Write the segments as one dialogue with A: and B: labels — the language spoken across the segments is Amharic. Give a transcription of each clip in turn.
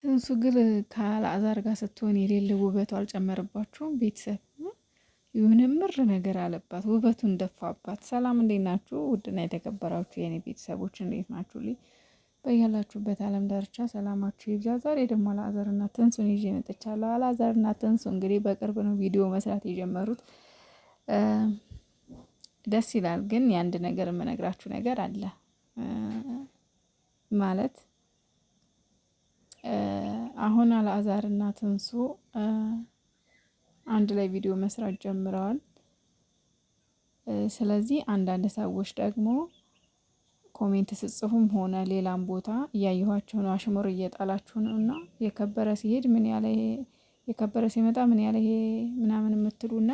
A: ትንሱ ግን ከአልዓዛር ጋር ስትሆን የሌለ ውበቱ አልጨመረባችሁም? ቤተሰብ የሆነ ምር ነገር አለባት፣ ውበቱን ደፋባት። ሰላም እንዴት ናችሁ? ውድና የተከበራችሁ የኔ ቤተሰቦች እንዴት ናችሁ? በያላችሁበት ዓለም ዳርቻ ሰላማችሁ ይብዛ። ዛሬ ደግሞ አልዓዛርና ትንሱን ይዤ መጥቻለሁ። አልዓዛርና ትንሱ እንግዲህ በቅርብ ነው ቪዲዮ መስራት የጀመሩት። ደስ ይላል። ግን የአንድ ነገር የምነግራችሁ ነገር አለ ማለት አሁን አልዓዛርና ትንሱ አንድ ላይ ቪዲዮ መስራት ጀምረዋል። ስለዚህ አንዳንድ ሰዎች ደግሞ ኮሜንት ስጽፉም ሆነ ሌላም ቦታ እያየኋቸው ነው፣ አሽሙር እየጣላችሁ ነው እና የከበረ ሲሄድ ምን ያለ የከበረ ሲመጣ ምን ያለ ይሄ ምናምን የምትሉና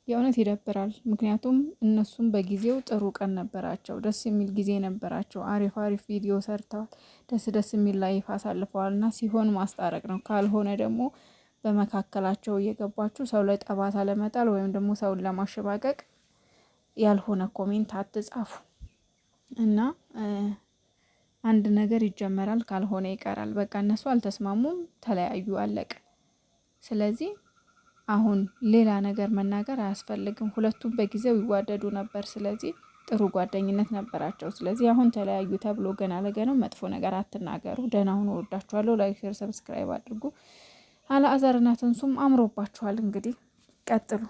A: የእውነት ይደብራል። ምክንያቱም እነሱም በጊዜው ጥሩ ቀን ነበራቸው፣ ደስ የሚል ጊዜ ነበራቸው፣ አሪፍ አሪፍ ቪዲዮ ሰርተዋል፣ ደስ የሚል ላይፍ አሳልፈዋል። እና ሲሆን ማስታረቅ ነው፣ ካልሆነ ደግሞ በመካከላቸው እየገባችሁ ሰው ላይ ጠባሳ ለመጣል ወይም ደግሞ ሰውን ለማሸባቀቅ ያልሆነ ኮሜንት አትጻፉ። እና አንድ ነገር ይጀመራል፣ ካልሆነ ይቀራል። በቃ እነሱ አልተስማሙም፣ ተለያዩ፣ አለቀ። ስለዚህ አሁን ሌላ ነገር መናገር አያስፈልግም። ሁለቱም በጊዜው ይዋደዱ ነበር። ስለዚህ ጥሩ ጓደኝነት ነበራቸው። ስለዚህ አሁን ተለያዩ ተብሎ ገና ለገናው መጥፎ ነገር አትናገሩ። ደህና ሁኑ። ወዳችኋለሁ። ላይክ፣ ሼር፣ ሰብስክራይብ አድርጉ። አልዓዛርና ትንሱም አምሮባችኋል። እንግዲህ ቀጥሉ።